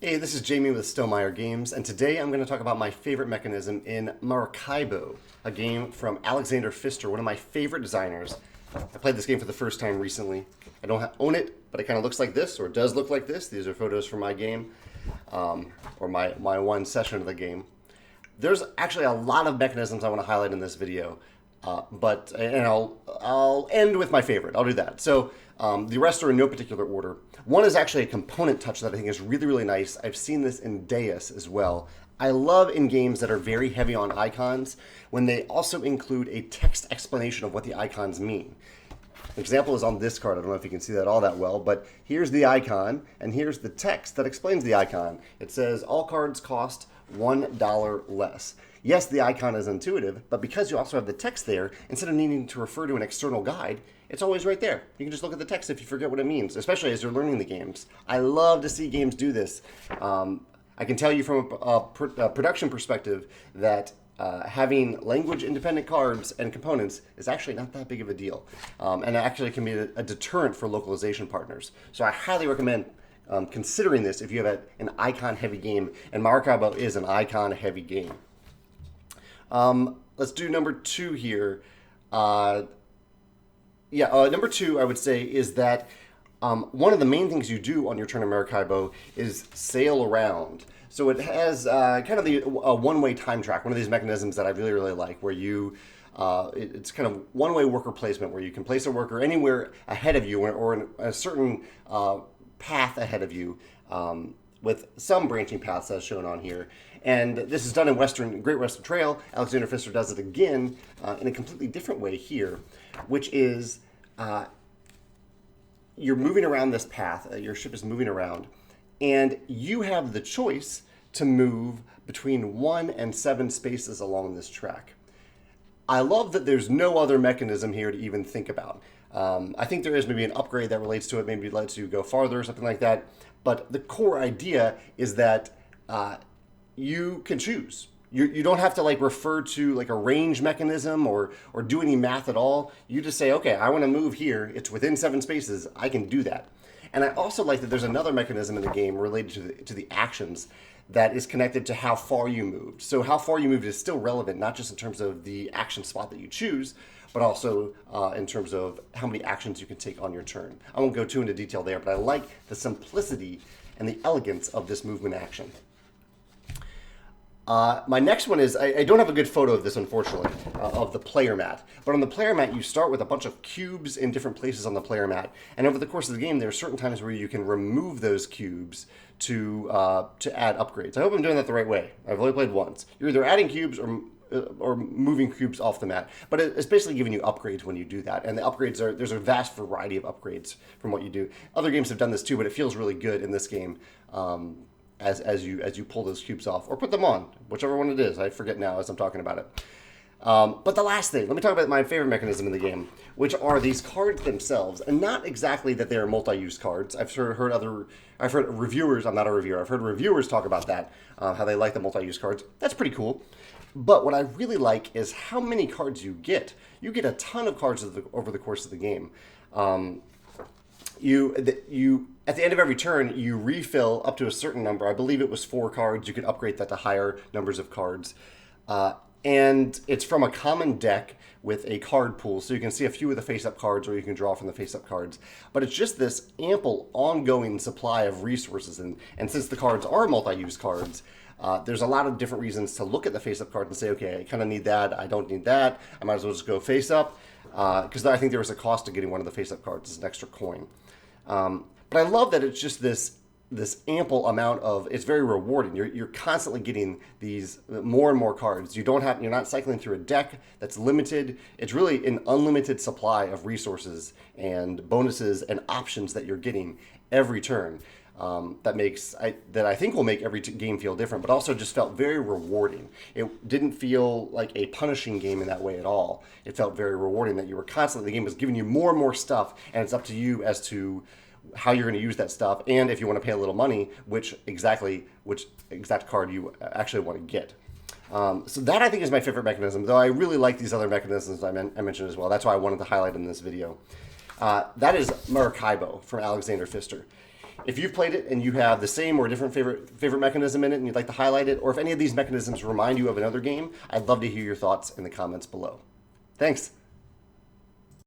Hey, this is Jamey with Stonemaier Games, and today I'm going to talk about my favorite mechanism in Maracaibo, a game from Alexander Pfister, one of my favorite designers. I played this game for the first time recently. I don't own it, but it kind of looks like this, or it does look like this. These are photos from my game, or my one session of the game. There's actually a lot of mechanisms I want to highlight in this video, and I'll end with my favorite. I'll do that. So the rest are in no particular order. One is actually a component touch that I think is really, really nice. I've seen this in Deus as well. I love in games that are very heavy on icons when they also include a text explanation of what the icons mean. An example is on this card. I don't know if you can see that all that well, but here's the icon, and here's the text that explains the icon. It says, all cards cost $1 less. Yes, the icon is intuitive, but because you also have the text there, instead of needing to refer to an external guide, it's always right there. You can just look at the text if you forget what it means, especially as you're learning the games. I love to see games do this. I can tell you from a production perspective that having language-independent cards and components is actually not that big of a deal, and it actually can be a deterrent for localization partners. So I highly recommend considering this if you have an icon-heavy game, and Maracaibo is an icon-heavy game. Let's do number two here. Number two, I would say, is that one of the main things you do on your turn in Maracaibo is sail around. So it has kind of a one-way time track, one of these mechanisms that I really, really like, where you, it's kind of one-way worker placement, where you can place a worker anywhere ahead of you or in a certain path ahead of you, with some branching paths as shown on here. And this is done in Great Western Trail. Alexander Pfister does it again in a completely different way here, which is you're moving around this path. Your ship is moving around, and you have the choice to move between 1 and 7 spaces along this track. I love that there's no other mechanism here to even think about. I think there is maybe an upgrade that relates to it, maybe it lets you go farther or something like that. But the core idea is that you can choose. You don't have to refer to a range mechanism or do any math at all. You just say, okay, I want to move here. It's within 7 spaces. I can do that. And I also like that there's another mechanism in the game related to the actions that is connected to how far you moved. So how far you moved is still relevant, not just in terms of the action spot that you choose, but also in terms of how many actions you can take on your turn. I won't go too into detail there, but I like the simplicity and the elegance of this movement action. My next one is, I don't have a good photo of this, unfortunately, of the player mat. But on the player mat, you start with a bunch of cubes in different places on the player mat. And over the course of the game, there are certain times where you can remove those cubes to add upgrades. I hope I'm doing that the right way. I've only played once. You're either adding cubes or moving cubes off the mat. But it's basically giving you upgrades when you do that. And the upgrades there's a vast variety of upgrades from what you do. Other games have done this too, but it feels really good in this game. As you pull those cubes off or put them on, whichever one it is. I forget now as I'm talking about it. But the last thing, let me talk about my favorite mechanism in the game, which are these cards themselves, and not exactly that they are multi-use cards. I've heard reviewers. I'm not a reviewer. I've heard reviewers talk about that, how they like the multi-use cards. That's pretty cool. But what I really like is how many cards you get. You get a ton of cards over the course of the game. At the end of every turn, you refill up to a certain number. I believe it was 4 cards. You can upgrade that to higher numbers of cards. And it's from a common deck with a card pool. So you can see a few of the face-up cards, or you can draw from the face-up cards. But it's just this ample, ongoing supply of resources. And since the cards are multi-use cards, there's a lot of different reasons to look at the face-up cards and say, okay, I kind of need that. I don't need that. I might as well just go face-up. Because I think there was a cost to getting one of the face-up cards. It's an extra coin. But I love that it's just this ample amount of, it's very rewarding. You're constantly getting these more and more cards. You're not cycling through a deck that's limited. It's really an unlimited supply of resources and bonuses and options that you're getting every turn. That I think will make every game feel different, but also just felt very rewarding. It didn't feel like a punishing game in that way at all. It felt very rewarding that you were constantly, the game was giving you more and more stuff, and it's up to you as to how you're going to use that stuff, and if you want to pay a little money, which exact card you actually want to get. So that I think is my favorite mechanism, though I really like these other mechanisms I mentioned as well. That's why I wanted to highlight in this video. That is Maracaibo from Alexander Pfister. If you've played it and you have the same or different favorite mechanism in it and you'd like to highlight it, or if any of these mechanisms remind you of another game, I'd love to hear your thoughts in the comments below. Thanks.